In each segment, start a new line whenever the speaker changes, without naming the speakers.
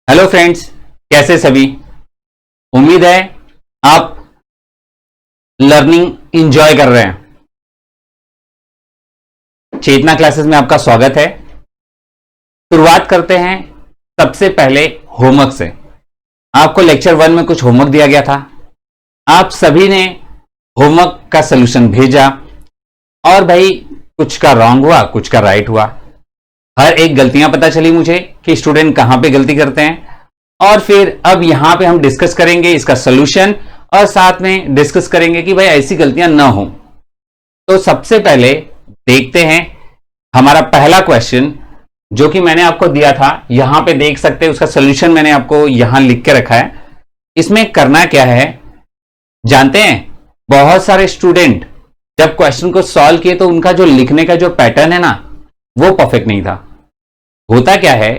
Hello friends, कैसे सभी। उम्मीद है आप लर्निंग एंजॉय कर रहे हैं। चेतना क्लासेस में आपका स्वागत है। शुरुआत करते हैं सबसे पहले होमवर्क से। आपको लेक्चर 1 में कुछ होमवर्क दिया गया था। आप सभी ने होमवर्क का सलूशन भेजा और भाई कुछ का रॉन्ग हुआ, कुछ का राइट हुआ। हर एक गलतियां पता चली मुझे कि स्टूडेंट कहां पे गलती करते हैं, और फिर अब यहां पे हम डिस्कस करेंगे इसका सलूशन और साथ में डिस्कस करेंगे कि भाई ऐसी गलतियां ना हो। तो सबसे पहले देखते हैं हमारा पहला क्वेश्चन जो कि मैंने आपको दिया था। यहां पे देख सकते हैं उसका सलूशन मैंने आपको यहां लिख के रखा है। इसमें करना क्या है जानते हैं। बहुत सारे स्टूडेंट जब क्वेश्चन को सॉल्व किए तो उनका जो लिखने का जो पैटर्न है ना वो परफेक्ट नहीं था। होता क्या है,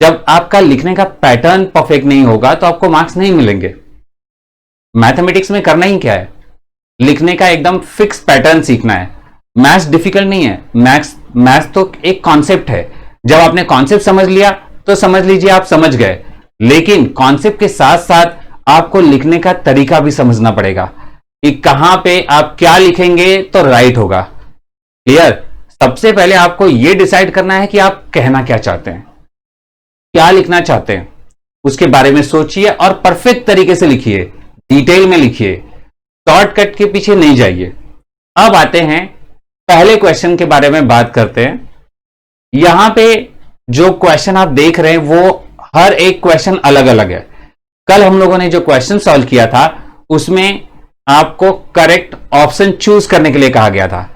जब आपका लिखने का पैटर्न परफेक्ट नहीं होगा तो आपको मार्क्स नहीं मिलेंगे। मैथमेटिक्स में करना ही क्या है, लिखने का एकदम फिक्स पैटर्न सीखना है। मैथ्स डिफिकल्ट नहीं है। मैथ्स तो एक कॉन्सेप्ट है। जब आपने कॉन्सेप्ट समझ लिया तो समझ लीजिए आप समझ गए, लेकिन कॉन्सेप्ट के साथ साथ आपको लिखने का तरीका भी समझना पड़ेगा कि कहां पे आप क्या लिखेंगे तो राइट होगा। क्लियर। सबसे पहले आपको यह डिसाइड करना है कि आप कहना क्या चाहते हैं, क्या लिखना चाहते हैं, उसके बारे में सोचिए और परफेक्ट तरीके से लिखिए, डिटेल में लिखिए, शॉर्टकट के पीछे नहीं जाइए। अब आते हैं पहले क्वेश्चन के बारे में बात करते हैं। यहां पे जो क्वेश्चन आप देख रहे हैं वो हर एक क्वेश्चन अलग अलग है। कल हम लोगों ने जो क्वेश्चन सॉल्व किया था उसमें आपको करेक्ट ऑप्शन चूज करने के लिए कहा गया था,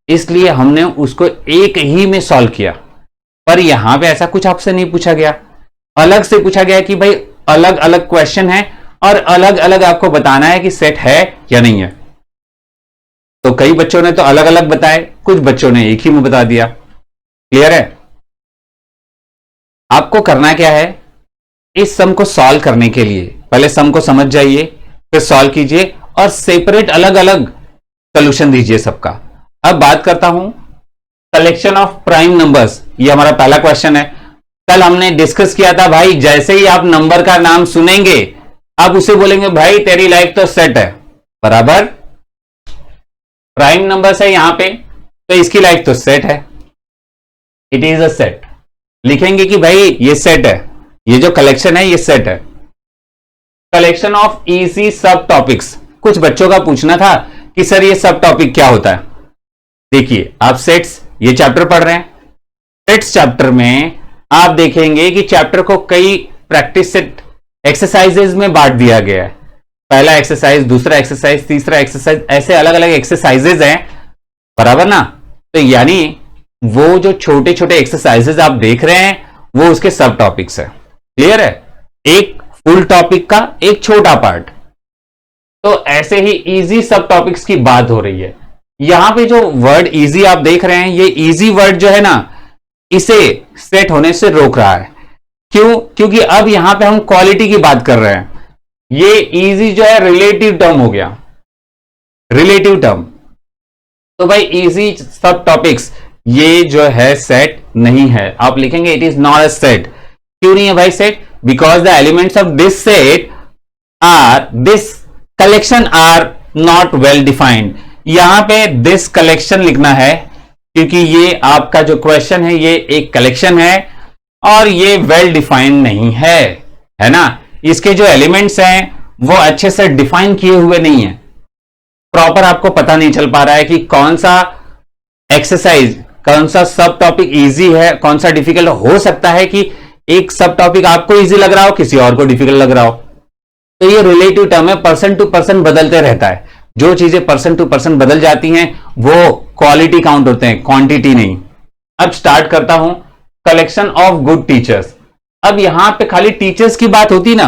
इसलिए हमने उसको एक ही में सॉल्व किया। पर यहां पे ऐसा कुछ आपसे नहीं पूछा गया, अलग से पूछा गया कि भाई अलग अलग क्वेश्चन है और अलग अलग आपको बताना है कि सेट है या नहीं है। तो कई बच्चों ने तो अलग अलग बताए, कुछ बच्चों ने एक ही में बता दिया। क्लियर है। आपको करना क्या है, इस सम को सॉल्व करने के लिए पहले सम को समझ जाइए, फिर सॉल्व कीजिए और सेपरेट अलग अलग सॉल्यूशन दीजिए सबका। अब बात करता हूं कलेक्शन ऑफ प्राइम नंबर्स। ये हमारा पहला क्वेश्चन है। कल हमने डिस्कस किया था भाई, जैसे ही आप नंबर का नाम सुनेंगे आप उसे बोलेंगे भाई तेरी लाइफ तो सेट है। बराबर, प्राइम नंबर्स है यहां पे तो इसकी लाइफ तो सेट है, इट इज अ सेट। लिखेंगे कि भाई ये सेट है, ये जो कलेक्शन है ये सेट है। कलेक्शन ऑफ इजी सब टॉपिक्स। कुछ बच्चों का पूछना था कि सर ये सब टॉपिक क्या होता है। देखिए आप सेट्स ये चैप्टर पढ़ रहे हैं, सेट्स चैप्टर में आप देखेंगे कि चैप्टर को कई प्रैक्टिस सेट एक्सरसाइजेज में बांट दिया गया है। पहला एक्सरसाइज, दूसरा एक्सरसाइज, तीसरा एक्सरसाइज, ऐसे अलग अलग एक्सरसाइजेज हैं। बराबर ना। तो यानी वो जो छोटे छोटे एक्सरसाइजेज आप देख रहे हैं वो उसके सब टॉपिक्स है। क्लियर है। एक फुल टॉपिक का एक छोटा पार्ट। तो ऐसे ही इजी सब टॉपिक्स की बात हो रही है। यहां पे जो वर्ड इजी आप देख रहे हैं, ये इजी वर्ड जो है ना इसे सेट होने से रोक रहा है। क्यों? क्योंकि अब यहां पे हम क्वालिटी की बात कर रहे हैं। ये इजी जो है रिलेटिव टर्म हो गया, रिलेटिव टर्म। तो भाई इजी सब टॉपिक्स ये जो है सेट नहीं है। आप लिखेंगे it is not a set. क्यों नहीं है भाई set? Because the elements of this set are, this collection are not well defined. यहां पे दिस कलेक्शन लिखना है क्योंकि ये आपका जो क्वेश्चन है ये एक कलेक्शन है और ये वेल डिफाइंड नहीं है ना। इसके जो एलिमेंट्स हैं वो अच्छे से डिफाइन किए हुए नहीं है। प्रॉपर आपको पता नहीं चल पा रहा है कि कौन सा एक्सरसाइज, कौन सा सब टॉपिक इजी है, कौन सा डिफिकल्ट। हो सकता है कि एक सब टॉपिक आपको इजी लग रहा हो, किसी और को डिफिकल्ट लग रहा हो। तो ये रिलेटिव टर्म है, पर्सन टू पर्सन बदलते रहता है। जो चीजें पर्सन टू पर्सन बदल जाती हैं वो क्वालिटी काउंट होते हैं, क्वांटिटी नहीं। अब स्टार्ट करता हूं कलेक्शन ऑफ गुड टीचर्स। अब यहां पे खाली टीचर्स की बात होती ना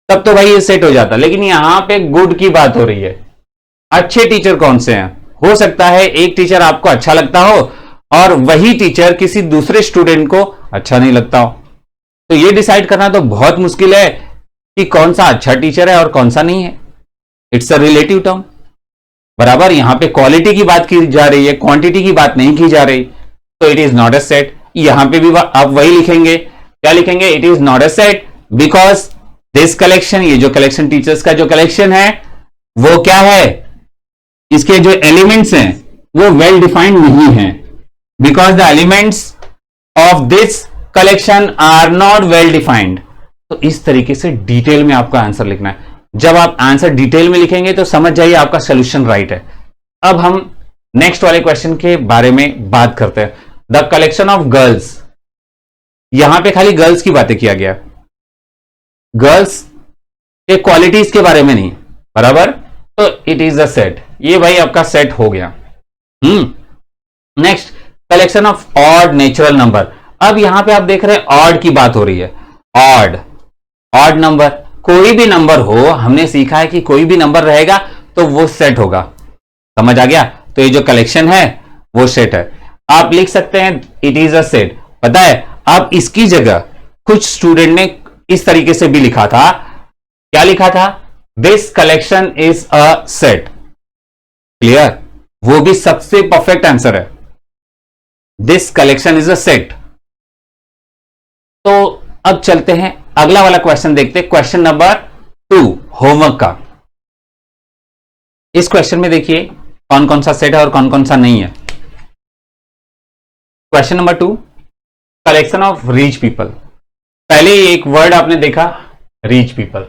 तब तो भाई ये सेट हो जाता, लेकिन यहां पे गुड की बात हो रही है। अच्छे टीचर कौन से हैं? हो सकता है एक टीचर आपको अच्छा लगता हो और वही टीचर किसी दूसरे स्टूडेंट को अच्छा नहीं लगता हो। तो ये डिसाइड करना तो बहुत मुश्किल है कि कौन सा अच्छा टीचर है और कौन सा नहीं है। It's a relative term. बराबर, यहां पे क्वालिटी की बात की जा रही है, क्वांटिटी की बात नहीं की जा रही। तो it is not a set. यहां पे भी आप वही लिखेंगे क्या लिखेंगे? It is not a set because this collection, ये जो कलेक्शन टीचर्स का जो कलेक्शन है वो क्या है, इसके जो एलिमेंट्स हैं वो वेल डिफाइंड नहीं है, because the elements of this collection are not well defined. तो इस तरीके से डिटेल में आपको आंसर लिखना है। जब आप आंसर डिटेल में लिखेंगे तो समझ जाइए आपका सोल्यूशन राइट है। अब हम नेक्स्ट वाले क्वेश्चन के बारे में बात करते हैं। द कलेक्शन ऑफ गर्ल्स, यहां पे खाली गर्ल्स की बातें किया गया, गर्ल्स के क्वालिटीज के बारे में नहीं, बराबर। तो इट इज अ सेट, ये भाई आपका सेट हो गया। Next, collection of odd natural number. अब यहां पे आप देख रहे हैं ऑड की बात हो रही है। ऑड नंबर, कोई भी नंबर हो, हमने सीखा है कि कोई भी नंबर रहेगा तो वो सेट होगा, समझ आ गया। तो ये जो कलेक्शन है वो सेट है। आप लिख सकते हैं इट इज अ सेट। पता है आप इसकी जगह कुछ स्टूडेंट ने इस तरीके से भी लिखा था, क्या लिखा था? This collection is a set. Clear? वो भी सबसे परफेक्ट आंसर है, this collection is a set. तो अब चलते हैं अगला वाला क्वेश्चन देखते हैं, क्वेश्चन नंबर 2 होमवर्क का। इस क्वेश्चन में देखिए कौन कौन सा सेट है और कौन कौन सा नहीं है। Question number 2, collection of reach people. पहले एक वर्ड आपने देखा रीच पीपल,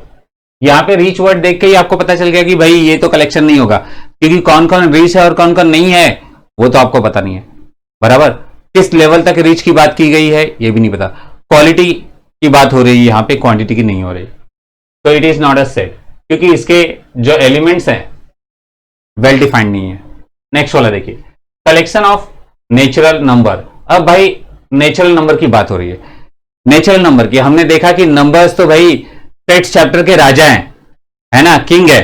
यहां पे रीच वर्ड देख के ही आपको पता चल गया कि भाई ये तो कलेक्शन नहीं होगा, क्योंकि कौन कौन रीच है और कौन कौन नहीं है वो तो आपको पता नहीं है, बराबर। किस लेवल तक रीच की बात की गई है ये भी नहीं पता। क्वालिटी की बात हो रही है यहां पे, क्वांटिटी की नहीं हो रही। तो it is not a set, क्योंकि इसके जो एलिमेंट्स हैं वेल डिफाइंड नहीं है। नेक्स्ट वाला देखिए, कलेक्शन ऑफ नेचुरल नंबर। अब भाई नेचुरल नंबर की बात हो रही है, नेचुरल नंबर की। हमने देखा कि नंबर्स तो भाई सेट्स चैप्टर के राजा हैं, है ना, किंग है,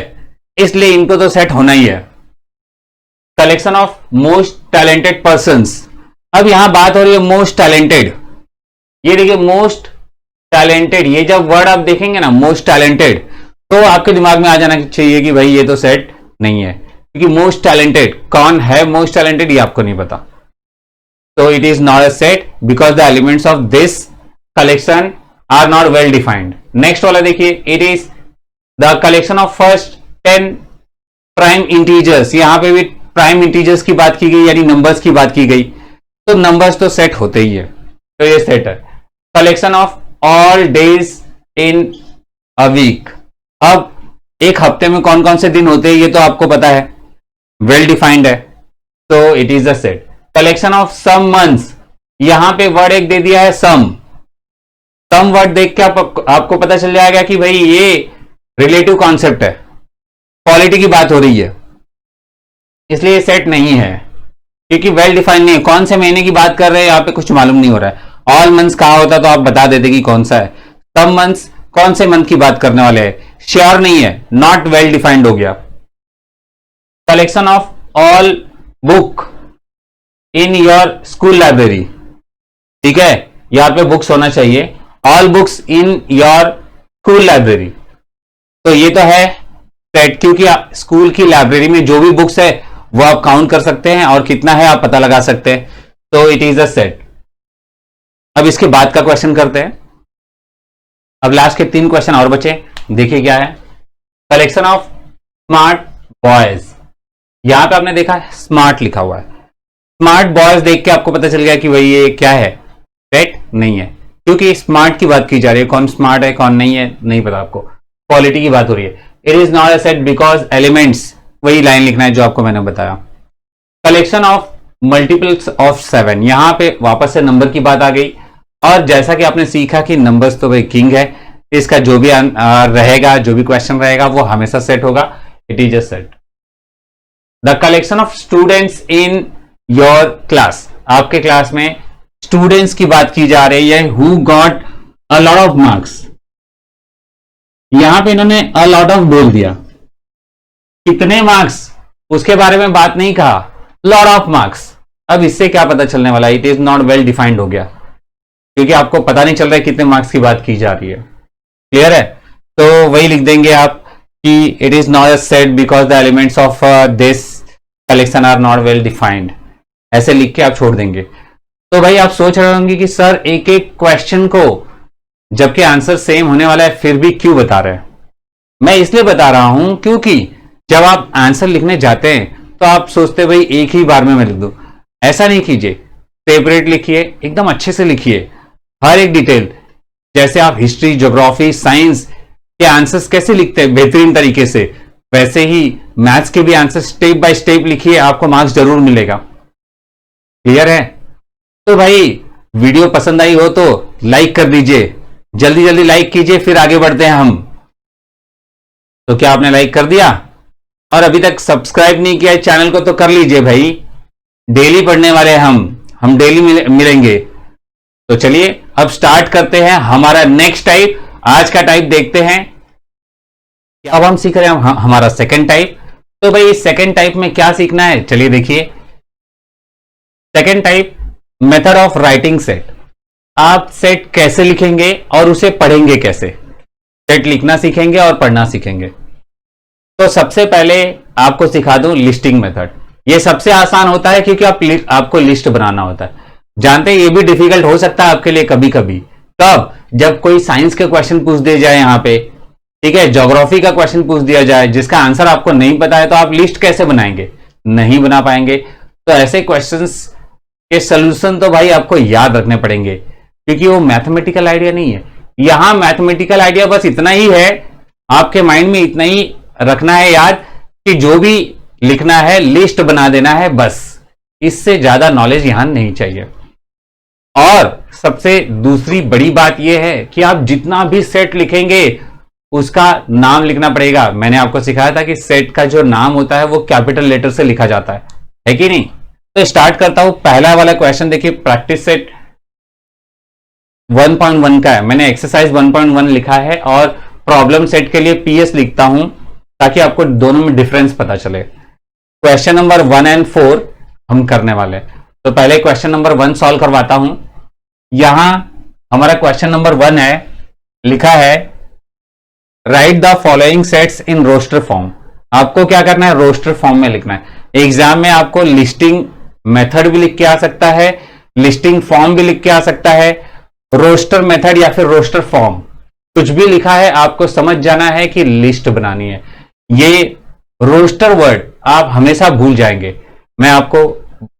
इसलिए इनको तो सेट होना ही है। Collection of most talented persons. अब यहां बात हो रही है मोस्ट टैलेंटेड। ये देखिए मोस्ट टैलेंटेड, ये जब वर्ड आप देखेंगे ना मोस्ट टैलेंटेड, तो आपके दिमाग में आ जाना चाहिए कि भाई ये तो सेट नहीं है, क्योंकि मोस्ट टैलेंटेड कौन है, मोस्ट टैलेंटेड ये आपको नहीं पता। तो it is not a set because the elements of this collection are not well defined. Next वाला देखिए, it is the collection of first 10 prime integers. यहां पे भी प्राइम इंटीजर्स की बात की गई, यानी नंबर्स की बात की गई, तो नंबर्स तो सेट होते ही है, तो ये सेट है। Collection of all days in a week. अब एक हफ्ते में कौन कौन से दिन होते हैं ये तो आपको पता है, वेल डिफाइंड है, तो it is a set. Collection of some months, यहां पे वर्ड एक दे दिया है सम वर्ड देख के आपको पता चल जाएगा कि भाई ये रिलेटिव कॉन्सेप्ट है, क्वालिटी की बात हो रही है, इसलिए सेट नहीं है, क्योंकि वेल डिफाइंड नहीं है। कौन से महीने की बात कर रहे हैं यहां पे कुछ मालूम नहीं हो रहा है। ऑल मंथ्स कहा होता तो आप बता देते कि कौन सा है। सम मंथ्स कौन से मंथ की बात करने वाले हैं, श्योर नहीं है, नॉट वेल डिफाइंड हो गया। Collection of all book in your school library, ठीक है, यहां पे बुक्स होना चाहिए, all books in your school library. तो ये तो है सेट, क्योंकि स्कूल की लाइब्रेरी में जो भी बुक्स है वो आप काउंट कर सकते हैं और कितना है आप पता लगा सकते हैं, तो इट इज अ सेट। अब इसके बाद का क्वेश्चन करते हैं। अब लास्ट के 3 क्वेश्चन और बचे, देखिए क्या है। कलेक्शन ऑफ स्मार्ट बॉयज, यहां पे आपने देखा स्मार्ट लिखा हुआ है, स्मार्ट बॉयज देख के आपको पता चल गया कि भाई ये क्या है, सेट नहीं है, क्योंकि स्मार्ट की बात की जा रही है, कौन स्मार्ट है कौन नहीं है नहीं पता आपको, क्वालिटी की बात हो रही है। It is not a set because elements, वही लाइन लिखना है जो आपको मैंने बताया। कलेक्शन ऑफ मल्टीपल्स ऑफ 7, यहां पे वापस से नंबर की बात आ गई, और जैसा कि आपने सीखा कि नंबर्स तो भाई किंग है, इसका जो भी रहेगा, जो भी क्वेश्चन रहेगा वो हमेशा सेट होगा, it is a set. The collection of students in your class, आपके क्लास में स्टूडेंट्स की बात की जा रही है, who got a lot of marks. यहां पे इन्होंने अ लॉट ऑफ बोल दिया, कितने मार्क्स उसके बारे में बात नहीं कहा, लॉट ऑफ मार्क्स। अब इससे क्या पता चलने वाला, it is not well defined हो गया, क्योंकि आपको पता नहीं चल रहा है कितने मार्क्स की बात की जा रही है। क्लियर है? तो वही लिख देंगे आप कि it is not a set because the elements of this collection are not well defined, ऐसे लिख के आप छोड़ देंगे। तो भाई आप सोच रहे होंगे कि सर एक एक क्वेश्चन को जबकि आंसर सेम होने वाला है, फिर भी क्यों बता रहे हैं? मैं इसलिए बता रहा हूं क्योंकि जब आप आंसर लिखने जाते हैं तो आप सोचते भाई एक ही बार में मैं लिख दूं। ऐसा नहीं कीजिए, सेपरेट लिखिए, एकदम अच्छे से लिखिए, हर एक डिटेल। जैसे आप हिस्ट्री, ज्योग्राफी, साइंस के आंसर्स कैसे लिखते हैं बेहतरीन तरीके से, वैसे ही मैथ्स के भी आंसर स्टेप बाय स्टेप लिखिए, आपको मार्क्स जरूर मिलेगा। क्लियर है? तो भाई वीडियो पसंद आई हो तो लाइक कर दीजिए, जल्दी जल्दी लाइक कीजिए, फिर आगे बढ़ते हैं हम। तो क्या आपने लाइक कर दिया? और अभी तक सब्सक्राइब नहीं किया है चैनल को तो कर लीजिए भाई। डेली पढ़ने वाले हैं हम डेली मिलेंगे। तो चलिए अब स्टार्ट करते हैं हमारा नेक्स्ट टाइप। आज का टाइप देखते हैं। अब हम सीख रहे हैं हमारा सेकंड टाइप। तो भाई सेकंड टाइप में क्या सीखना है, चलिए देखिए। Second type, method of writing set. आप सेट कैसे लिखेंगे और उसे पढ़ेंगे कैसे। सेट लिखना सीखेंगे और पढ़ना सीखेंगे। तो सबसे पहले आपको सिखा दूं लिस्टिंग मेथड। ये सबसे आसान होता है क्योंकि आपको लिस्ट बनाना होता है। जानते हैं ये भी डिफिकल्ट हो सकता है आपके लिए कभी कभी। कब? जब कोई साइंस के क्वेश्चन पूछ दिए जाए यहां पे, ठीक है, ज्योग्राफी का क्वेश्चन पूछ दिया जाए जिसका आंसर आपको नहीं पता है, तो आप लिस्ट कैसे बनाएंगे? नहीं बना पाएंगे। तो ऐसे क्वेश्चंस के सॉल्यूशन तो भाई आपको याद रखने पड़ेंगे क्योंकि वो मैथमेटिकल आइडिया नहीं है। यहां मैथमेटिकल आइडिया बस इतना ही है, आपके माइंड में इतना ही रखना है याद कि जो भी लिखना है लिस्ट बना देना है, बस। इससे ज्यादा नॉलेज यहां नहीं चाहिए। और सबसे दूसरी बड़ी बात यह है कि आप जितना भी सेट लिखेंगे उसका नाम लिखना पड़ेगा। मैंने आपको सिखाया था कि सेट का जो नाम होता है वो कैपिटल लेटर से लिखा जाता है कि नहीं? तो स्टार्ट करता हूं। पहला वाला क्वेश्चन देखिए, प्रैक्टिस सेट 1.1 का है। मैंने एक्सरसाइज 1.1 लिखा है और प्रॉब्लम सेट के लिए PS लिखता हूं ताकि आपको दोनों में डिफरेंस पता चले। क्वेश्चन नंबर 1 और 4 हम करने वाले हैं। तो पहले क्वेश्चन नंबर 1 सॉल्व करवाता हूं। यहां हमारा क्वेश्चन नंबर 1 है, लिखा है write the following sets in roster form. आपको क्या करना है? रोस्टर फॉर्म में लिखना है। एग्जाम में आपको लिस्टिंग मेथड भी लिख के आ सकता है, लिस्टिंग फॉर्म भी लिख के आ सकता है, रोस्टर मेथड या फिर रोस्टर फॉर्म, कुछ भी लिखा है, आपको समझ जाना है कि लिस्ट बनानी है। ये रोस्टर वर्ड आप हमेशा भूल जाएंगे। मैं आपको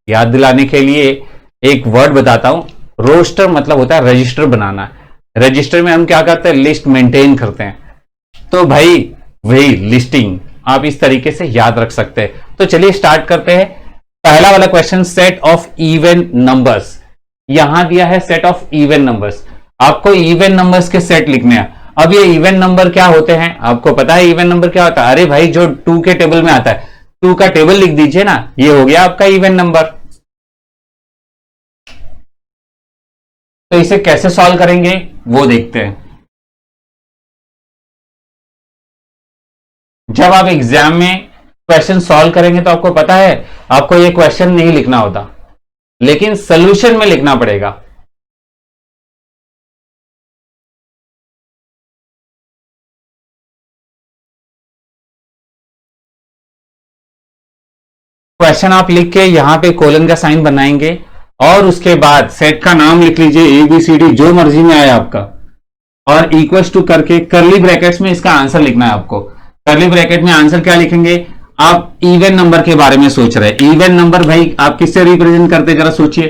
याद दिलाने के लिए एक वर्ड बताता हूं। रोस्टर मतलब होता है रजिस्टर बनाना। रजिस्टर में हम क्या करते हैं? लिस्ट मेंटेन करते हैं। तो भाई वही लिस्टिंग आप इस तरीके से याद रख सकते हैं। तो चलिए स्टार्ट करते हैं। पहला वाला question, set of even numbers. यहां दिया है सेट ऑफ इवन नंबर्स। आपको इवन नंबर्स के सेट लिखने हैं। अब ये इवन नंबर क्या होते हैं? आपको पता है इवन नंबर क्या होता है? अरे भाई जो 2 के टेबल में आता है, 2 का टेबल लिख दीजिए ना, ये हो गया आपका इवन नंबर। तो इसे कैसे सॉल्व करेंगे वो देखते हैं। जब आप एग्जाम में क्वेश्चन सॉल्व करेंगे तो आपको पता है आपको ये क्वेश्चन नहीं लिखना होता, लेकिन सॉल्यूशन में लिखना पड़ेगा। क्वेश्चन आप लिख के यहां पे कोलन का साइन बनाएंगे और उसके बाद सेट का नाम लिख लीजिए, ABCD जो मर्जी में आए आपका, और इक्वल्स टू करके करली ब्रैकेट्स में इसका आंसर लिखना है आपको। करली ब्रैकेट में आंसर क्या लिखेंगे? आप इवन नंबर के बारे में सोच रहे हैं। इवन नंबर भाई आप किससे रिप्रेजेंट करते, जरा सोचिए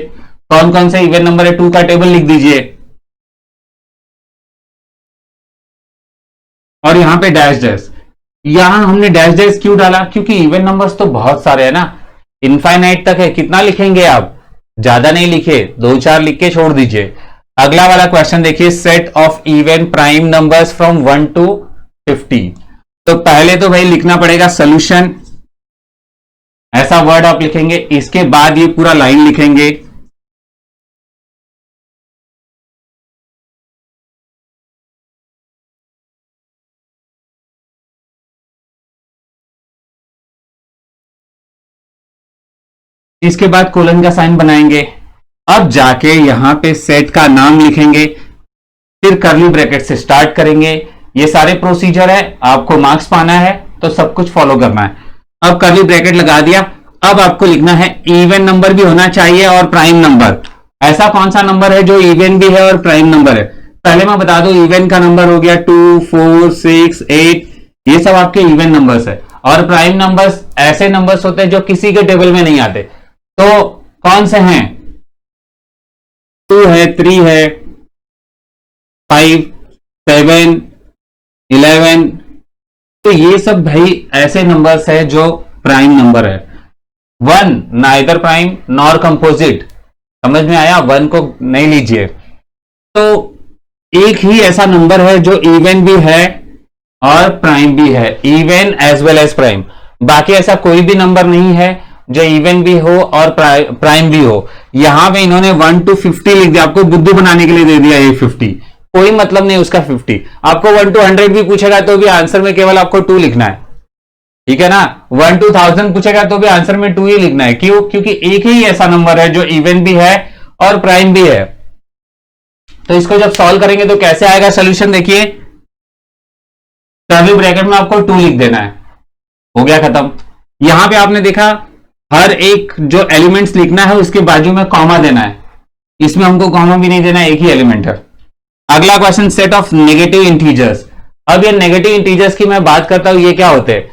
कौन कौन से इवन नंबर है। 2 का टेबल लिख दीजिए और यहां पे डैश डैश। यहां हमने डैश डैश क्यों डाला? क्योंकि इवन नंबर्स तो बहुत सारे हैं ना, इनफाइनाइट तक है। कितना लिखेंगे आप? ज्यादा नहीं लिखे, 2-4 लिख के छोड़ दीजिए। अगला वाला क्वेश्चन देखिए, set of even prime numbers from 1 to 50। तो पहले तो भाई लिखना पड़ेगा सॉल्यूशन, ऐसा वर्ड आप लिखेंगे। इसके बाद ये पूरा लाइन लिखेंगे। इसके बाद कोलन का साइन बनाएंगे। अब जाके यहां पे सेट का नाम लिखेंगे, फिर करली ब्रैकेट से स्टार्ट करेंगे। ये सारे प्रोसीजर है, आपको मार्क्स पाना है तो सब कुछ फॉलो करना है। अब करली ब्रैकेट लगा दिया। अब आपको लिखना है इवन नंबर भी होना चाहिए और प्राइम नंबर। ऐसा कौन सा नंबर है जो इवन भी है और प्राइम नंबर है? पहले मैं बता दूं, इवन का नंबर हो गया 2, 4, 6, 8, ये सब आपके इवन नंबर्स है। और प्राइम नंबर्स ऐसे नंबर्स होते हैं जो किसी के टेबल में नहीं आते। तो कौन से हैं? 2 है, 3 है, 5, 7, 11। तो ये सब भाई ऐसे नंबर्स है जो प्राइम नंबर है। 1 नाइदर प्राइम नॉर कंपोजिट, समझ में आया? 1 को नहीं लीजिए। तो एक ही ऐसा नंबर है जो इवन भी है और प्राइम भी है, even as well as prime. बाकी ऐसा कोई भी नंबर नहीं है जो इवन भी हो और प्राइम भी हो। यहां पे इन्होंने 1 to 50 लिख दिया, आपको बुद्धू बनाने के लिए दे दिया ये 50, कोई मतलब नहीं उसका 50। आपको 1 to 100 भी पूछेगा तो भी आंसर में केवल आपको 2 लिखना है, ठीक है ना? 1 to 1000 पूछेगा तो भी आंसर में 2 ही लिखना है। क्यों? क्योंकि एक ही ऐसा नंबर है जो इवन भी है और प्राइम भी है। तो इसको जब सॉल्व करेंगे तो कैसे आएगा सोल्यूशन? देखिए, कर्ली ब्रैकेट में आपको 2 लिख देना है, हो गया खत्म। यहां पे आपने देखा हर एक जो एलिमेंट्स लिखना है उसके बाजू में कॉमा देना है, इसमें हमको कॉमा भी नहीं देना है, एक ही एलिमेंट है। अगला question, set of negative integers. अब ये नेगेटिव इंटीजर्स की मैं बात करता हूं, ये क्या होते हैं?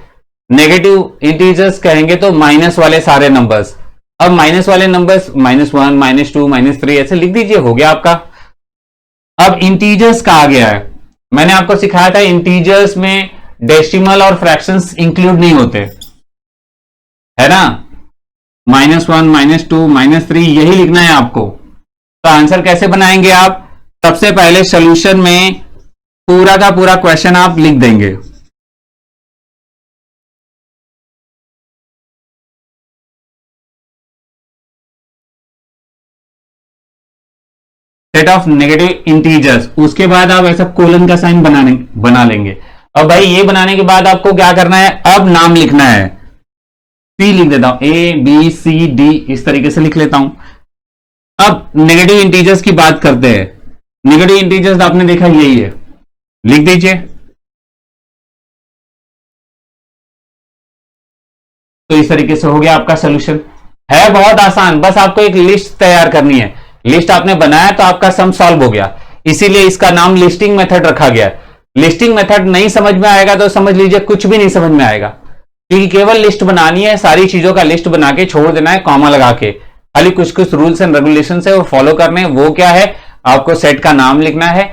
नेगेटिव इंटीजर्स कहेंगे तो माइनस वाले सारे नंबर्स। अब माइनस वाले नंबर्स -1, -2, -3 ऐसे लिख दीजिए, हो गया आपका। अब इंटीजर्स कहा गया है, मैंने आपको सिखाया था इंटीजर्स में डेसिमल और फ्रैक्शंस इंक्लूड नहीं होते, है ना? -1, -2, -3 यही लिखना है आपको। तो आंसर कैसे बनाएंगे आप? सबसे पहले सॉल्यूशन में पूरा का पूरा क्वेश्चन आप लिख देंगे। सेट ऑफ नेगेटिव इंटीजर्स, उसके बाद आप ऐसा कोलन का साइन बना लेंगे। अब भाई ये बनाने के बाद आपको क्या करना है? अब नाम लिखना है। पी लिख देता हूं, ABCD इस तरीके से लिख लेता हूं। अब नेगेटिव इंटीजर्स की बात करते हैं। नेगेटिव इंटीजर्स आपने देखा यही है, लिख दीजिए। तो इस तरीके से हो गया आपका सोल्यूशन। है बहुत आसान, बस आपको एक लिस्ट तैयार करनी है। लिस्ट आपने बनाया तो आपका सम सॉल्व हो गया, इसीलिए इसका नाम लिस्टिंग मेथड रखा गया। लिस्टिंग मेथड नहीं समझ में आएगा तो समझ लीजिए कुछ भी नहीं समझ में आएगा, क्योंकि केवल लिस्ट बनानी है, सारी चीजों का लिस्ट बना के छोड़ देना है कॉमा लगा के। खाली कुछ कुछ रूल्स एंड रेगुलेशन है वो फॉलो करने हैं। वो क्या है? आपको सेट का नाम लिखना है,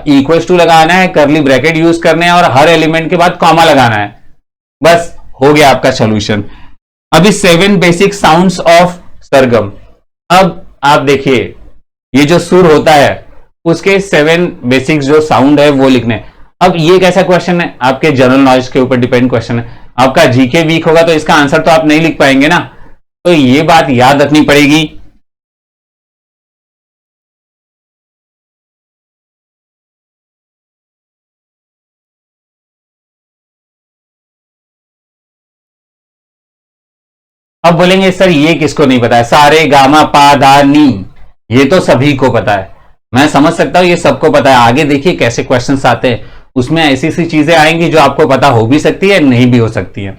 इक्वल्स टू लगाना है, कर्ली ब्रैकेट यूज करने हैं और हर एलिमेंट के बाद कॉमा लगाना है। बस हो गया आपका सोल्यूशन। अभी 7 बेसिक साउंड्स ऑफ सरगम। अब आप देखिए, ये जो सुर होता है उसके 7 बेसिक जो साउंड है वो लिखने। अब ये कैसा क्वेश्चन है? आपके जनरल नॉलेज के ऊपर डिपेंड क्वेश्चन है। आपका जीके वीक होगा तो इसका आंसर तो आप नहीं लिख पाएंगे ना, तो ये बात याद रखनी पड़ेगी। अब बोलेंगे सर ये किसको नहीं पता है? सारे गामा पा धा नी, ये तो सभी को पता है। मैं समझ सकता हूं ये सबको पता है। आगे देखिए कैसे क्वेश्चंस आते हैं, उसमें ऐसी ऐसी चीजें आएंगी जो आपको पता हो भी सकती है, नहीं भी हो सकती है।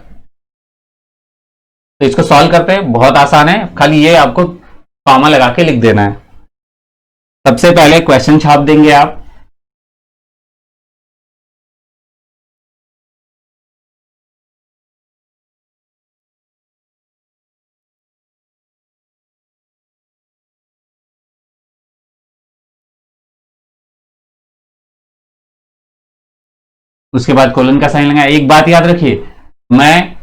तो इसको सॉल्व करते हैं, बहुत आसान है, खाली ये आपको कॉमा लगा के लिख देना है। सबसे पहले क्वेश्चन छाप देंगे आप। उसके बाद कोलन का साइन लगाए। एक बात याद रखिए, मैं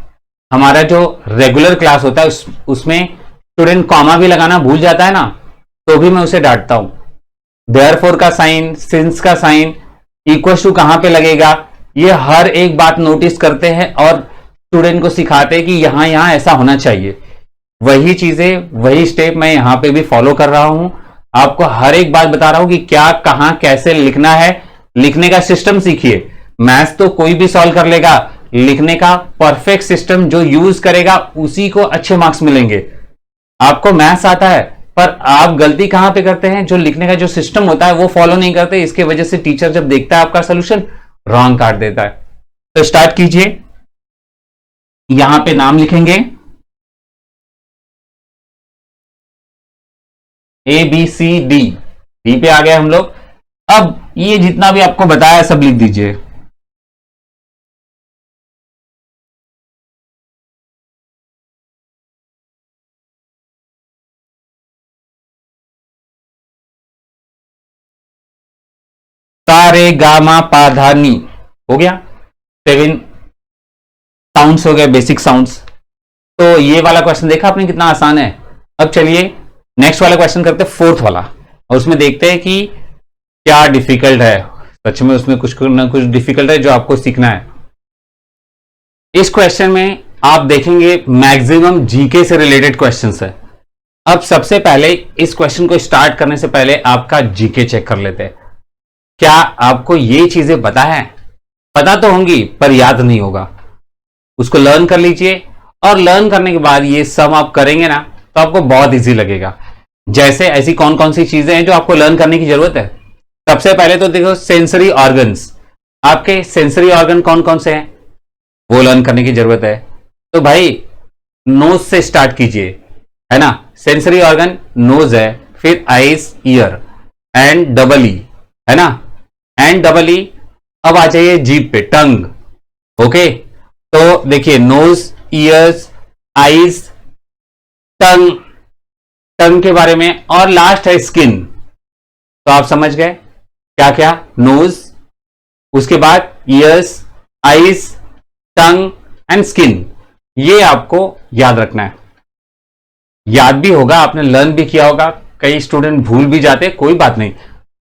हमारा जो रेगुलर क्लास होता है उसमें स्टूडेंट कॉमा भी लगाना भूल जाता है ना, तो भी मैं उसे डांटता हूं। देयरफॉर का साइन, सिंस का साइन, इक्वल टू कहां पे लगेगा, ये हर एक बात नोटिस करते हैं और स्टूडेंट को सिखाते हैं कि यहां यहां ऐसा होना चाहिए। वही चीजें, वही स्टेप मैं यहां पे भी फॉलो कर रहा हूं। आपको हर एक बात बता रहा हूं कि क्या कहां कैसे लिखना है। लिखने का सिस्टम सीखिए। मैथ्स तो कोई भी सॉल्व कर लेगा, लिखने का परफेक्ट सिस्टम जो यूज करेगा उसी को अच्छे मार्क्स मिलेंगे। आपको मैथ्स आता है पर आप गलती कहां पे करते हैं? जो लिखने का जो सिस्टम होता है वो फॉलो नहीं करते, इसके वजह से टीचर जब देखता है आपका सोल्यूशन रॉन्ग काट देता है। तो स्टार्ट कीजिए। यहां पे नाम लिखेंगे ABCD, डी पे आ गए हम लोग। अब ये जितना भी आपको बताया सब लिख दीजिए। सारे गामा पाधानी हो गया, 7 साउंड्स हो गए, बेसिक साउंड्स। तो ये वाला क्वेश्चन देखा आपने कितना आसान है। अब चलिए नेक्स्ट वाला क्वेश्चन करते हैं, फोर्थ वाला, और उसमें देखते हैं कि क्या डिफिकल्ट है। सच में उसमें कुछ ना कुछ डिफिकल्ट है जो आपको सीखना है। इस क्वेश्चन में आप देखेंगे मैक्सिमम जीके से रिलेटेड क्वेश्चंस है। अब सबसे पहले इस क्वेश्चन को स्टार्ट करने से पहले आपका जीके चेक कर लेते हैं। क्या आपको ये चीजें पता है? पता तो होंगी पर याद नहीं होगा। उसको लर्न कर लीजिए, और लर्न करने के बाद ये सम आप करेंगे ना तो आपको बहुत इजी लगेगा। जैसे ऐसी कौन कौन सी चीजें हैं जो आपको लर्न करने की जरूरत है। सबसे पहले तो देखो सेंसरी ऑर्गन्स, आपके सेंसरी ऑर्गन कौन कौन से हैं वो लर्न करने की जरूरत है। तो भाई नोज से स्टार्ट कीजिए, है ना। सेंसरी ऑर्गन नोज है, फिर eyes, year and double E, है ना, एंड डबल ई। अब आ जाइए जीभ पे, टंग। ओके, तो देखिए नोज, ईयर्स, आईज, टंग, टंग के बारे में, और लास्ट है स्किन। तो आप समझ गए क्या क्या, नोज, उसके बाद years, eyes, tongue and skin. ये आपको याद रखना है। याद भी होगा, आपने लर्न भी किया होगा। कई स्टूडेंट भूल भी जाते, कोई बात नहीं,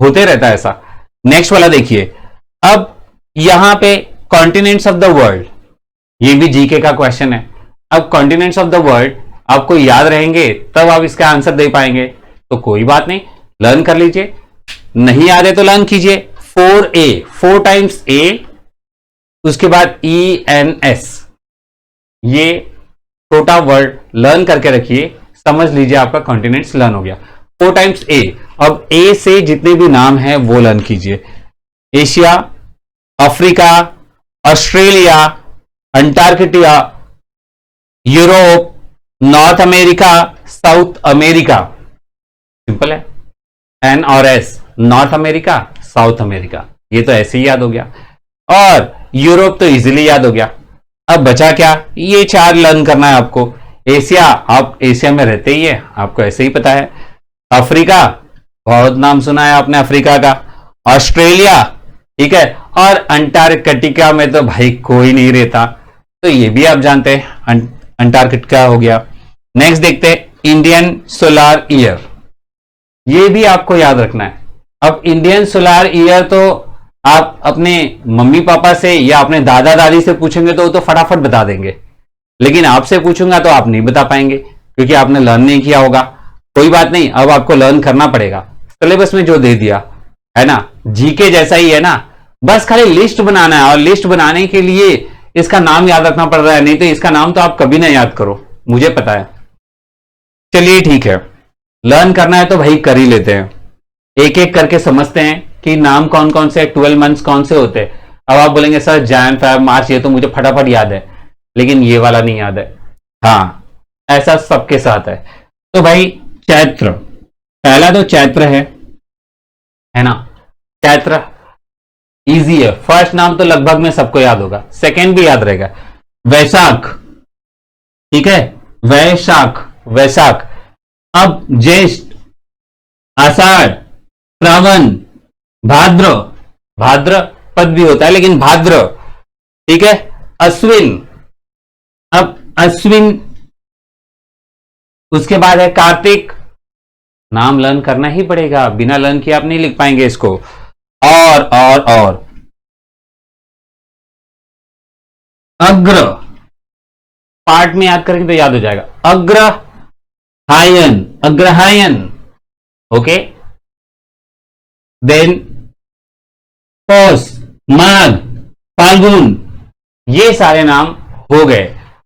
होते रहता है ऐसा। नेक्स्ट वाला देखिए, अब यहां पे कॉन्टिनेंट्स ऑफ द वर्ल्ड, ये भी जीके का क्वेश्चन है। अब कॉन्टिनेंट्स ऑफ द वर्ल्ड आपको याद रहेंगे तब आप इसका आंसर दे पाएंगे। तो कोई बात नहीं, लर्न कर लीजिए। नहीं याद है तो लर्न कीजिए। 4A, 4 टाइम्स A, उसके बाद ENS, ये छोटा वर्ड लर्न करके रखिए, समझ लीजिए आपका कॉन्टिनेंट्स लर्न हो गया। 4 टाइम्स A। अब A से जितने भी नाम हैं वो लर्न कीजिए। Asia, Africa, Australia, Antarctica, Europe, north America, south America. Simple है, एन और S, north America, south America, ये तो ऐसे ही याद हो गया। और यूरोप तो इजीली याद हो गया। अब बचा क्या, ये 4 लर्न करना है आपको। एशिया, आप एशिया में रहते ही है, आपको ऐसे ही पता है। अफ्रीका, बहुत नाम सुना है आपने अफ्रीका का। ऑस्ट्रेलिया, ठीक है, और अंटार्कटिका में तो भाई कोई नहीं रहता, तो ये भी आप जानते हैं, अंटार्कटिका हो गया। नेक्स्ट देखते हैं इंडियन सोलार ईयर, ये भी आपको याद रखना है। अब इंडियन सोलार ईयर तो आप अपने मम्मी पापा से या अपने दादा दादी से पूछेंगे तो वो तो फटाफट बता देंगे, लेकिन आपसे पूछूंगा तो आप नहीं बता पाएंगे क्योंकि आपने लर्न नहीं किया होगा। कोई बात नहीं, अब आपको लर्न करना पड़ेगा। सिलेबस में जो दे दिया है ना, जीके जैसा ही है ना, बस खाली लिस्ट बनाना है, और लिस्ट बनाने के लिए इसका नाम याद रखना पड़ रहा है, नहीं तो इसका नाम तो आप कभी ना याद करो, मुझे पता है। चलिए ठीक है, लर्न करना है तो भाई कर ही लेते हैं, एक एक करके समझते हैं कि नाम कौन कौन से, 12 मंथ्स कौन से होते हैं। अब आप बोलेंगे सर जैन, फेब, मार्च, ये तो मुझे फटाफट याद है, लेकिन ये वाला नहीं याद है। हाँ, ऐसा सबके साथ है। तो भाई चैत्र, पहला तो चैत्र है ना, चैत्र इजी है। फर्स्ट नाम तो लगभग में सबको याद होगा, सेकंड भी याद रहेगा। वैशाख, ठीक है, वैशाख, वैशाख। अब ज्येष्ठ, आषाढ़, श्रावण, भाद्र, भाद्र पद भी होता है लेकिन भाद्र, ठीक है, अश्विन। अब अश्विन, उसके बाद है कार्तिक, नाम लर्न करना ही पड़ेगा, बिना लर्न किए आप नहीं लिख पाएंगे इसको। और अग्र, पार्ट में याद करेंगे तो याद हो जाएगा। अग्रहायन, अग्रहायन, ओके। देन पौष, माघ, फाल्गुन, ये सारे नाम हो गए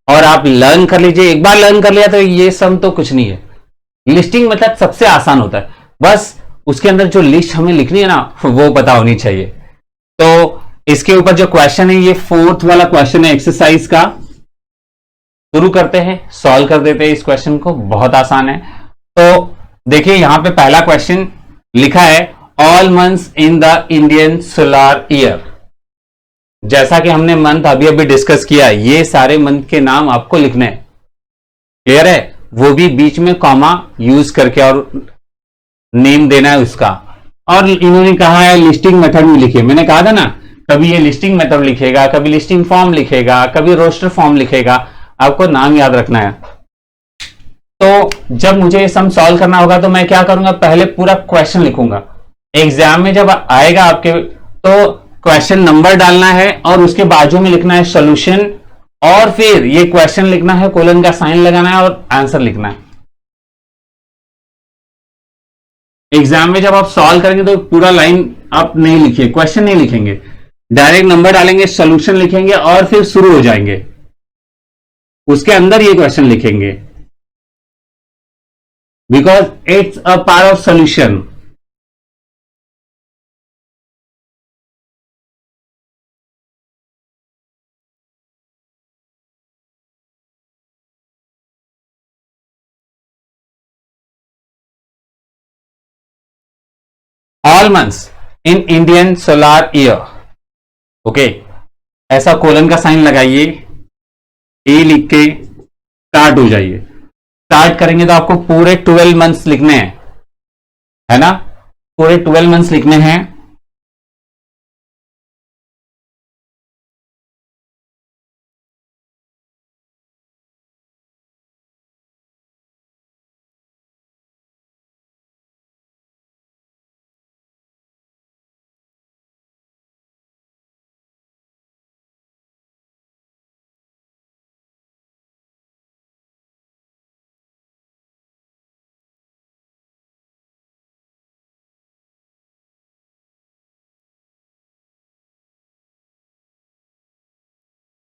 और आप लर्न कर लीजिए। एक बार लर्न कर लिया तो ये सम तो कुछ नहीं है। लिस्टिंग मतलब सबसे आसान होता है, बस उसके अंदर जो लिस्ट हमें लिखनी है ना वो पता होनी चाहिए। तो इसके ऊपर जो क्वेश्चन है ये 4th वाला क्वेश्चन है एक्सरसाइज का। शुरू करते हैं, सॉल्व कर देते हैं इस क्वेश्चन को, बहुत आसान है। तो देखिए यहां पे पहला क्वेश्चन लिखा है, all months in the Indian solar year. जैसा कि हमने मंथ अभी अभी डिस्कस किया, ये सारे मंथ के नाम आपको लिखने हैं, क्लियर है? वो भी बीच में कॉमा यूज करके और नेम देना है उसका। और इन्होंने कहा है लिस्टिंग मेथड में लिखिए। मैंने कहा था ना, कभी ये लिस्टिंग मेथड लिखेगा, कभी लिस्टिंग फॉर्म लिखेगा, कभी रोस्टर फॉर्म लिखेगा, आपको नाम याद रखना है। तो जब मुझे ये सम सॉल्व करना होगा तो मैं क्या करूंगा, पहले पूरा क्वेश्चन लिखूंगा। एग्जाम में जब आएगा आपके तो क्वेश्चन नंबर डालना है और उसके बाजू में लिखना है सॉल्यूशन, और फिर ये क्वेश्चन लिखना है, कोलन का साइन लगाना है और आंसर लिखना है। एग्जाम में जब आप सॉल्व करेंगे तो पूरा लाइन आप नहीं लिखिए, क्वेश्चन नहीं लिखेंगे, डायरेक्ट नंबर डालेंगे, सॉल्यूशन लिखेंगे और फिर शुरू हो जाएंगे, उसके अंदर ये क्वेश्चन लिखेंगे, because it's a part of solution. All months in Indian solar year, okay, ऐसा कोलन का साइन लगाइए, ए लिख के स्टार्ट हो जाइए। स्टार्ट करेंगे तो आपको पूरे 12 मंथ्स लिखने हैं, है ना? पूरे 12 मंथ्स लिखने हैं।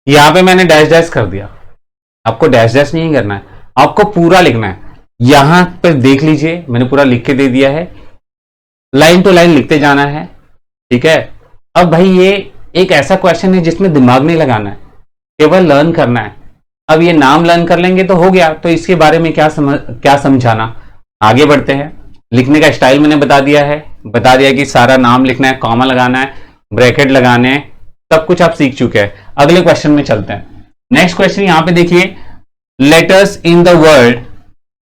यहां पे मैंने डैश डैश कर दिया, आपको डैश डैश नहीं करना है, आपको पूरा लिखना है। यहां पर देख लीजिए, मैंने पूरा लिख के दे दिया है, लाइन टू लाइन लिखते जाना है, ठीक है? अब भाई ये एक ऐसा क्वेश्चन है जिसमें दिमाग नहीं लगाना है, केवल लर्न करना है। अब ये नाम लर्न कर लेंगे तो हो गया, तो इसके बारे में क्या समझाना। आगे बढ़ते हैं। लिखने का स्टाइल मैंने बता दिया कि सारा नाम लिखना है, कॉमा लगाना है, ब्रैकेट लगाने हैं, सब कुछ आप सीख चुके हैं। अगले क्वेश्चन में चलते हैं। नेक्स्ट क्वेश्चन यहां पे देखिए, लेटर्स इन द वर्ड।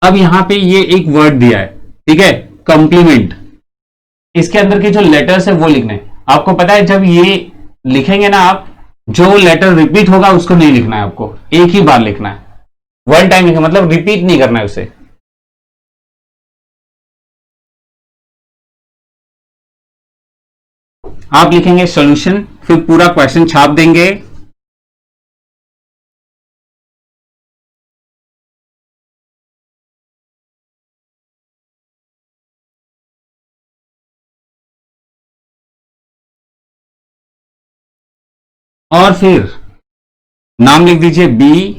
अब यहां पे ये एक वर्ड दिया है, ठीक है, कॉम्प्लीमेंट। इसके अंदर के जो लेटर्स है वो लिखने हैं। आपको पता है जब ये लिखेंगे ना आप, जो लेटर रिपीट होगा उसको नहीं लिखना है, आपको एक ही बार लिखना है, वन टाइम लिखना, मतलब रिपीट नहीं करना है उसे। आप लिखेंगे सॉल्यूशन, फिर पूरा क्वेश्चन छाप देंगे, और फिर नाम लिख दीजिए बी,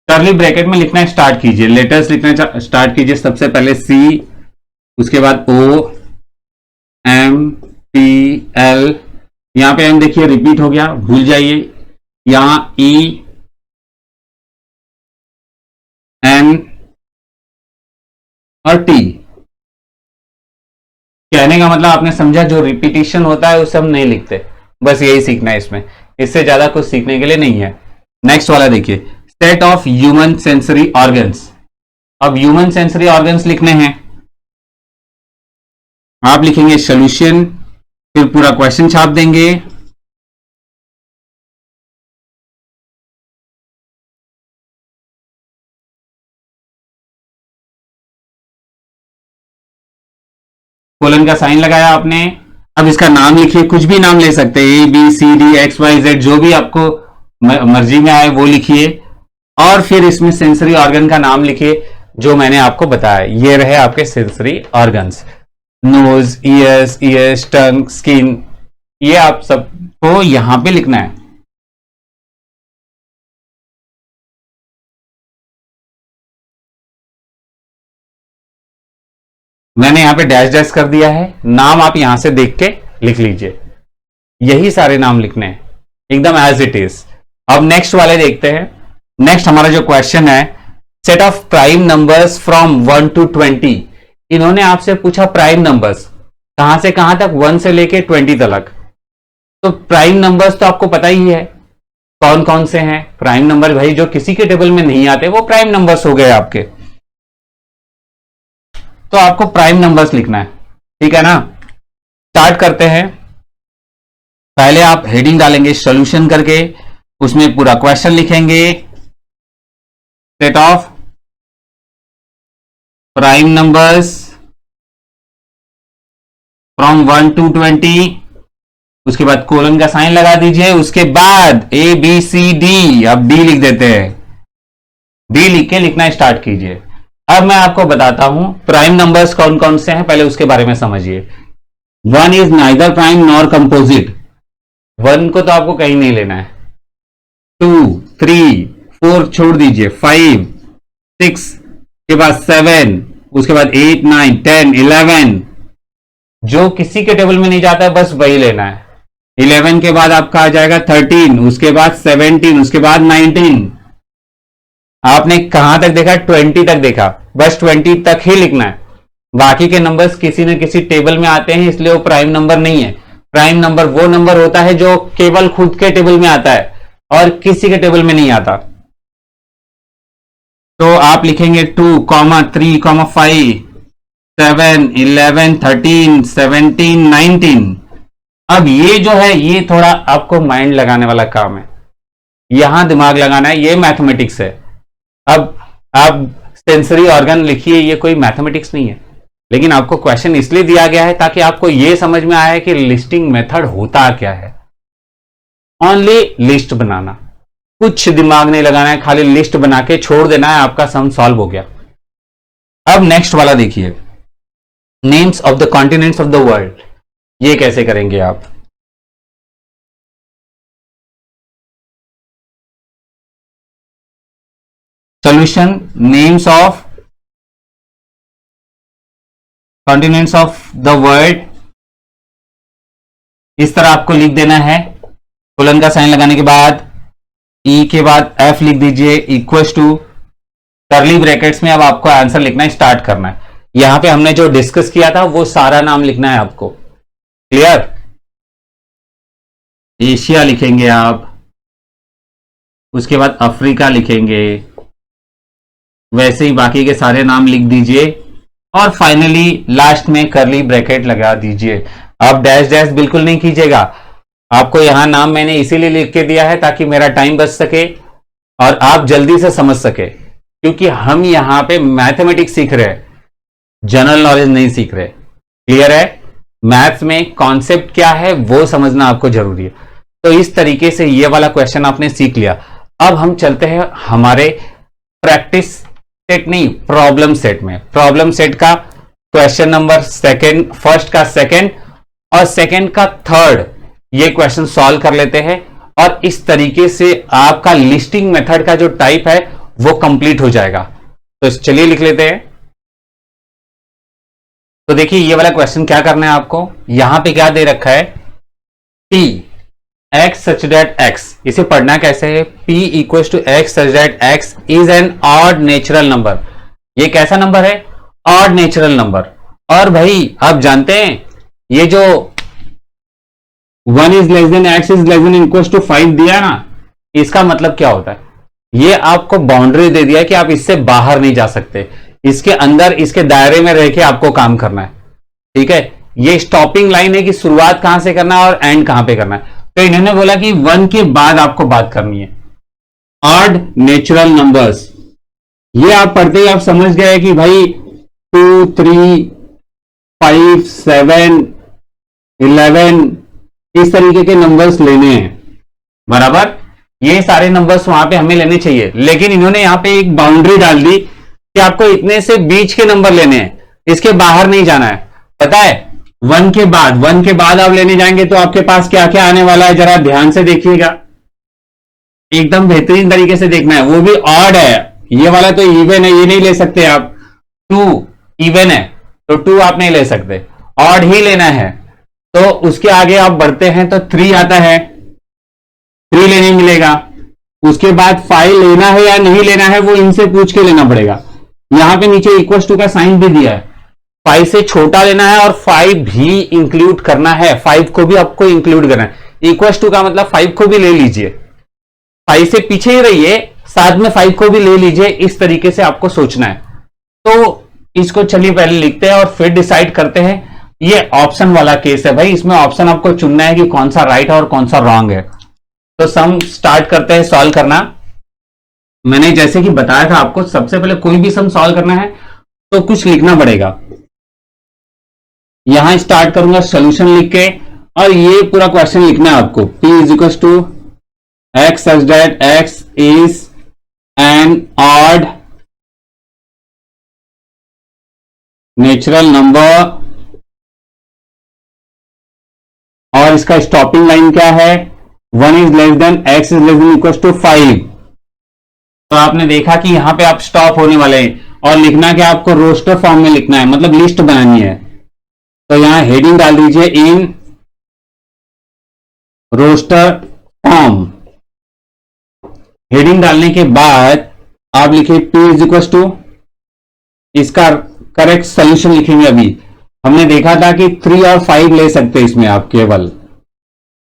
कर्ली ब्रैकेट में लिखना स्टार्ट कीजिए, लेटर्स लिखना स्टार्ट कीजिए। सबसे पहले सी, उसके बाद ओ, एम, पी, एल, यहां पे एम देखिए रिपीट हो गया, भूल जाइए। यहां ई, एन और टी। कहने का मतलब आपने समझा, जो रिपीटिशन होता है उसे हम नहीं लिखते, बस यही सीखना है इसमें, इससे ज्यादा कुछ सीखने के लिए नहीं है। नेक्स्ट वाला देखिए, set of human sensory organs. अब ह्यूमन सेंसरी ऑर्गन्स लिखने हैं, आप लिखेंगे सॉल्यूशन, फिर पूरा क्वेश्चन छाप देंगे, कोलन का साइन लगाया आपने। अब इसका नाम लिखिए, कुछ भी नाम ले सकते हैं, A B C D X Y Z, जो भी आपको मर्जी में आए वो लिखिए, और फिर इसमें सेंसरी ऑर्गन का नाम लिखिए जो मैंने आपको बताया। ये रहे आपके सेंसरी ऑर्गन्स, नोज, ईयर्स, टंग, स्किन, ये आप सबको यहां पे लिखना है। मैंने यहां पे डैश डैश कर दिया है, नाम आप यहां से देख के लिख लीजिए, यही सारे नाम लिखने हैं एकदम एज इट इज। अब नेक्स्ट वाले देखते हैं। नेक्स्ट हमारा जो क्वेश्चन है, set of prime numbers from 1 to 20। इन्होंने आपसे पूछा प्राइम नंबर्स, कहां से कहां तक, 1 से लेके 20 तक। तो प्राइम नंबर्स तो आपको पता ही है कौन कौन से हैं। प्राइम नंबर भाई जो किसी के टेबल में नहीं आते वो प्राइम नंबर्स हो गए आपके। तो आपको प्राइम नंबर्स लिखना है, ठीक है ना। स्टार्ट करते हैं। पहले आप हेडिंग डालेंगे सॉल्यूशन करके, उसमें पूरा क्वेश्चन लिखेंगे। Set of prime numbers from 1 to 20, उसके बाद कोलन का साइन लगा दीजिए, उसके बाद ए बी सी डी, अब डी लिख देते हैं। डी लिख के लिखना स्टार्ट कीजिए। अब मैं आपको बताता हूं प्राइम नंबर्स कौन कौन से हैं, पहले उसके बारे में समझिए। 1 is neither prime nor composite, 1 को तो आपको कहीं नहीं लेना है। 2, 3, 4 छोड़ दीजिए, 5, 6 के बाद 7, उसके बाद 8, 9, 10, 11, जो किसी के टेबल में नहीं जाता है बस वही लेना है। 11 के बाद आपका आ जाएगा 13, उसके बाद 17, उसके बाद 19। आपने कहां तक देखा, 20 तक देखा, बस 20 तक ही लिखना है। बाकी के नंबर्स किसी न किसी टेबल में आते हैं, इसलिए वो प्राइम नंबर नहीं है। प्राइम नंबर वो नंबर होता है जो केवल खुद के टेबल में आता है और किसी के टेबल में नहीं आता। तो आप लिखेंगे 2, 3, 5, 7, 11, 13, 17, 19। अब ये जो है ये थोड़ा आपको माइंड लगाने वाला काम है, यहां दिमाग लगाना है, ये मैथमेटिक्स है। अब आप सेंसरी ऑर्गन लिखिए, ये कोई मैथमेटिक्स नहीं है, लेकिन आपको क्वेश्चन इसलिए दिया गया है ताकि आपको ये समझ में आए कि लिस्टिंग मेथड होता क्या है। ओनली लिस्ट बनाना, कुछ दिमाग नहीं लगाना है, खाली लिस्ट बना के छोड़ देना है, आपका सम सॉल्व हो गया। अब नेक्स्ट वाला देखिए, names of the continents of the world. ये कैसे करेंगे आप, solution names of continents of the world, इस तरह आपको लिख देना है। कोलन का साइन लगाने के बाद ई के बाद एफ लिख दीजिए, इक्वल्स टू कर्ली ब्रैकेट्स में अब आपको आंसर लिखना स्टार्ट करना है। यहां पे हमने जो डिस्कस किया था वो सारा नाम लिखना है आपको, क्लियर। एशिया लिखेंगे आप, उसके बाद अफ्रीका लिखेंगे, वैसे ही बाकी के सारे नाम लिख दीजिए और फाइनली लास्ट में कर्ली ब्रैकेट लगा दीजिए। अब डैश डैश बिल्कुल नहीं कीजिएगा, आपको यहां नाम मैंने इसीलिए लिख के दिया है ताकि मेरा टाइम बच सके और आप जल्दी से समझ सके, क्योंकि हम यहां पे मैथमेटिक्स सीख रहे हैं, जनरल नॉलेज नहीं सीख रहे। क्लियर है, मैथ्स में कॉन्सेप्ट क्या है वो समझना आपको जरूरी है। तो इस तरीके से ये वाला क्वेश्चन आपने सीख लिया। अब हम चलते हैं हमारे प्रैक्टिस सेट नहीं, प्रॉब्लम सेट में। प्रॉब्लम सेट का क्वेश्चन नंबर सेकंड, फर्स्ट का सेकंड और सेकंड का थर्ड, ये क्वेश्चन सॉल्व कर लेते हैं और इस तरीके से आपका लिस्टिंग मेथड का जो टाइप है वो कंप्लीट हो जाएगा। तो चलिए लिख लेते हैं। तो देखिए ये वाला क्वेश्चन क्या करना है आपको, यहां पे क्या दे रखा है, p x such that x, इसे पढ़ना कैसे है, p equals to x such that x is an odd natural number। ये कैसा नंबर है, odd natural number। और भाई आप जानते हैं ये जो 1 is less than x is less than equals to 5 दिया ना, इसका मतलब क्या होता है, ये आपको बाउंड्री दे दिया कि आप इससे बाहर नहीं जा सकते, इसके अंदर इसके दायरे में रह के आपको काम करना है। ठीक है, ये स्टॉपिंग लाइन है कि शुरुआत कहां से करना है और एंड कहां पे करना है। तो इन्होंने बोला कि 1 के बाद आपको बात करनी है, ऑड नेचुरल नंबर्स। ये आप पढ़ते ही आप समझ गए कि भाई 2, 3, 5, 7, 11 इस तरीके के नंबर्स लेने हैं, बराबर। ये सारे नंबर्स वहां पे हमें लेने चाहिए, लेकिन इन्होंने यहां पे एक बाउंड्री डाल दी कि आपको इतने से बीच के नंबर लेने हैं, इसके बाहर नहीं जाना है। पता है 1 के बाद आप लेने जाएंगे तो आपके पास क्या क्या आने वाला है, जरा ध्यान से देखिएगा, एकदम बेहतरीन तरीके से देखना है। वो भी ऑड है, ये वाला तो इवन है, ये नहीं ले सकते आप। 2 इवन है तो 2 आप नहीं ले सकते, ऑड ही लेना है। तो उसके आगे आप बढ़ते हैं तो 3 आता है, 3 लेने मिलेगा। उसके बाद 5 लेना है या नहीं लेना है वो इनसे पूछ के लेना पड़ेगा। यहां पे नीचे इक्वल टू का साइन भी दिया है, 5 से छोटा लेना है और 5 भी इंक्लूड करना है, 5 को भी आपको इंक्लूड करना है। इक्वल्स टू का मतलब 5 को भी ले लीजिए, 5 से पीछे ही रहिए, साथ में 5 को भी ले लीजिए, इस तरीके से आपको सोचना है। तो इसको चलिए पहले लिखते हैं और फिर डिसाइड करते हैं। ये ऑप्शन वाला केस है भाई, इसमें ऑप्शन आपको चुनना है कि कौन सा राइट है और कौन सा रॉन्ग है। तो सम स्टार्ट करते हैं सॉल्व करना। मैंने जैसे कि बताया था आपको, सबसे पहले कोई भी सम सॉल्व करना है तो कुछ लिखना पड़ेगा। यहां स्टार्ट करूंगा सोल्यूशन लिख के, और ये पूरा क्वेश्चन लिखना है आपको। P is equal to x such that x is an odd natural number, और इसका स्टॉपिंग लाइन क्या है, 1 is less than x is less than equal to 5। तो आपने देखा कि यहां पे आप स्टॉप होने वाले हैं, और लिखना क्या आपको रोस्टर फॉर्म में लिखना है, मतलब लिस्ट बनानी है। तो यहां हेडिंग डाल दीजिए इन रोस्टर फॉर्म। हेडिंग डालने के बाद आप लिखिए P इज इक्वल टू, इसका करेक्ट सोल्यूशन लिखेंगे। अभी हमने देखा था कि 3 और 5 ले सकते हैं इसमें आप केवल,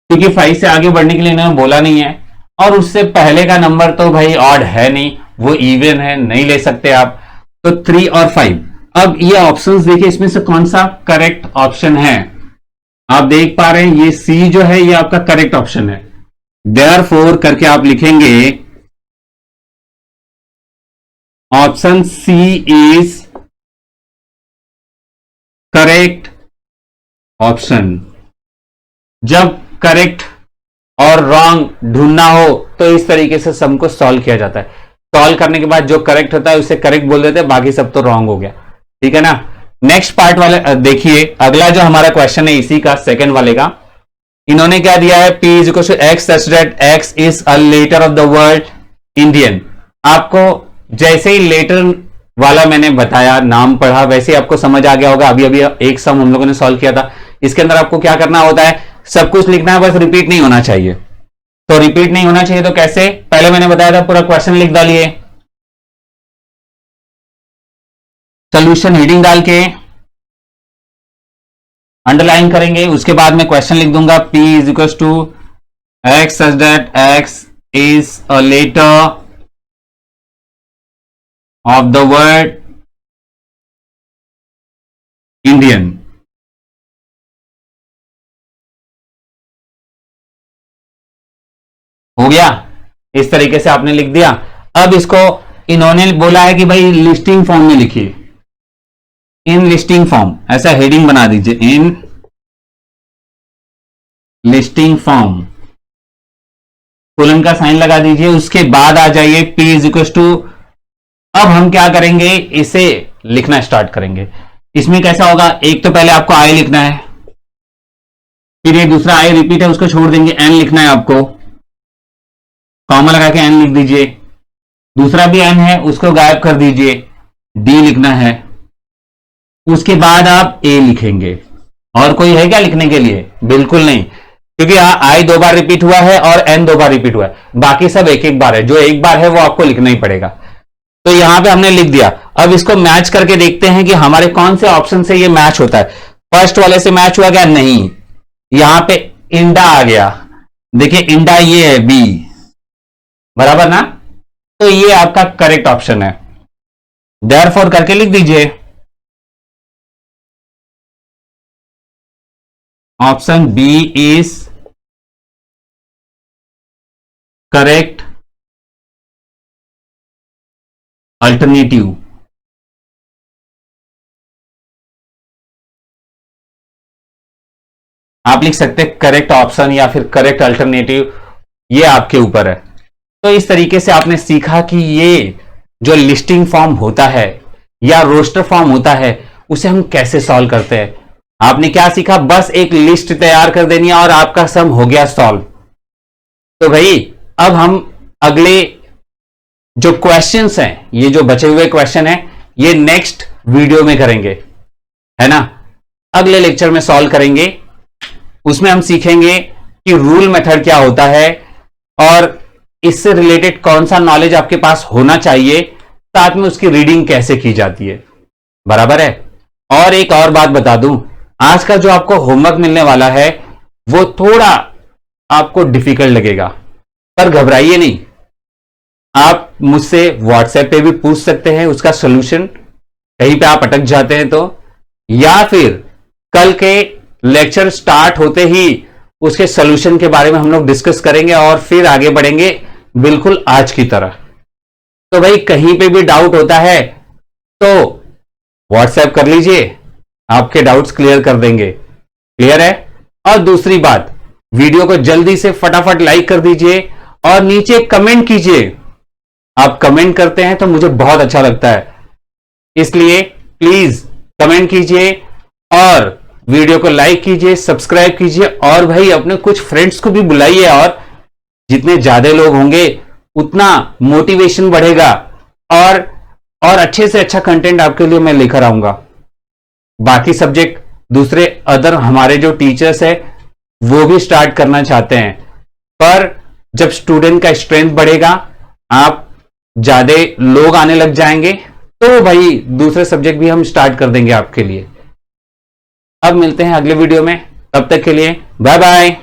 क्योंकि 5 से आगे बढ़ने के लिए इन्होंने बोला नहीं है, और उससे पहले का नंबर तो भाई ऑड है नहीं, वो इवन है, नहीं ले सकते आप। तो 3 और 5। अब ये ऑप्शंस देखिए, इसमें से कौन सा करेक्ट ऑप्शन है। आप देख पा रहे हैं ये सी जो है ये आपका करेक्ट ऑप्शन है। देयरफॉर करके आप लिखेंगे option C is correct option. जब करेक्ट और रॉन्ग ढूंढना हो तो इस तरीके से सम को सॉल्व किया जाता है। सॉल्व करने के बाद जो करेक्ट होता है उसे करेक्ट बोल देते हैं, बाकी सब तो रॉन्ग हो गया, ठीक है ना। नेक्स्ट पार्ट वाले देखिए, अगला जो हमारा क्वेश्चन है इसी का सेकंड वाले का, इन्होंने क्या दिया है, P is equal to x such that x is a letter of the word Indian. आपको जैसे ही लेटर वाला मैंने बताया, नाम पढ़ा, वैसे आपको समझ आ गया होगा। अभी अभी एक सम हम लोगों ने सॉल्व किया था, इसके अंदर आपको क्या करना होता है, सब कुछ लिखना है, बस रिपीट नहीं होना चाहिए। तो रिपीट नहीं होना चाहिए तो कैसे, पहले मैंने बताया था पूरा क्वेश्चन लिख डालिए, सोल्यूशन हेडिंग डाल के अंडरलाइन करेंगे, उसके बाद मैं क्वेश्चन लिख दूंगा P is equal to x such that x is a letter of the word Indian. हो गया, इस तरीके से आपने लिख दिया। अब इसको इन्होंने बोला है कि भाई लिस्टिंग फॉर्म में लिखिए, इन लिस्टिंग फॉर्म, ऐसा हेडिंग बना दीजिए, इन लिस्टिंग फॉर्म, कोलन का साइन लगा दीजिए। उसके बाद आ जाइए P इज इक्वल टू, अब हम क्या करेंगे, इसे लिखना स्टार्ट करेंगे। इसमें कैसा होगा, एक तो पहले आपको आई लिखना है, फिर ये दूसरा आई रिपीट है उसको छोड़ देंगे, एन लिखना है आपको, कॉमा लगा के एन लिख दीजिए। दूसरा भी एन है उसको गायब कर दीजिए, डी लिखना है। उसके बाद आप ए लिखेंगे। और कोई है क्या लिखने के लिए, बिल्कुल नहीं, क्योंकि आई 2 बार रिपीट हुआ है और एन 2 बार रिपीट हुआ है, बाकी सब एक एक बार है, जो एक बार है वो आपको लिखना ही पड़ेगा। तो यहां पे हमने लिख दिया। अब इसको मैच करके देखते हैं कि हमारे कौन से ऑप्शन से ये मैच होता है। फर्स्ट वाले से मैच हुआ क्या, नहीं, यहां पे इंडा आ गया, देखिए इंडा ये है बी, बराबर ना, तो ये आपका करेक्ट ऑप्शन है। देयरफॉर करके लिख दीजिए option B is correct alternative. आप लिख सकते हैं करेक्ट ऑप्शन या फिर करेक्ट अल्टरनेटिव, ये आपके ऊपर है। तो इस तरीके से आपने सीखा कि ये जो लिस्टिंग फॉर्म होता है या रोस्टर फॉर्म होता है उसे हम कैसे सॉल्व करते हैं। आपने क्या सीखा, बस एक लिस्ट तैयार कर देनी है और आपका सम हो गया सॉल्व। तो भाई अब हम अगले जो क्वेश्चंस हैं, ये जो बचे हुए क्वेश्चन हैं, ये नेक्स्ट वीडियो में करेंगे, है ना, अगले लेक्चर में सॉल्व करेंगे। उसमें हम सीखेंगे कि रूल मेथड क्या होता है और इससे रिलेटेड कौन सा नॉलेज आपके पास होना चाहिए, साथ में उसकी रीडिंग कैसे की जाती है, बराबर है। और एक और बात बता दूं, आज का जो आपको होमवर्क मिलने वाला है वो थोड़ा आपको डिफिकल्ट लगेगा, पर घबराइए नहीं। आप मुझसे व्हाट्सएप पे भी पूछ सकते हैं उसका सॉल्यूशन, कहीं पे आप अटक जाते हैं तो, या फिर कल के लेक्चर स्टार्ट होते ही उसके सॉल्यूशन के बारे में हम लोग डिस्कस करेंगे और फिर आगे बढ़ेंगे बिल्कुल आज की तरह। तो भाई कहीं पे भी डाउट होता है तो व्हाट्सएप कर लीजिए, आपके डाउट्स क्लियर कर देंगे। क्लियर है? और दूसरी बात, वीडियो को जल्दी से फटाफट लाइक कर दीजिए और नीचे कमेंट कीजिए। आप कमेंट करते हैं तो मुझे बहुत अच्छा लगता है, इसलिए प्लीज कमेंट कीजिए और वीडियो को लाइक कीजिए, सब्सक्राइब कीजिए और भाई अपने कुछ फ्रेंड्स को भी बुलाइए, और जितने ज्यादा लोग होंगे उतना मोटिवेशन बढ़ेगा और अच्छे से अच्छा कंटेंट आपके लिए मैं लेकर आऊंगा। बाकी सब्जेक्ट दूसरे अदर हमारे जो टीचर्स है वो भी स्टार्ट करना चाहते हैं, पर जब स्टूडेंट का स्ट्रेंथ बढ़ेगा, आप ज्यादा लोग आने लग जाएंगे, तो भाई दूसरे सब्जेक्ट भी हम स्टार्ट कर देंगे आपके लिए। अब मिलते हैं अगले वीडियो में, तब तक के लिए बाय बाय।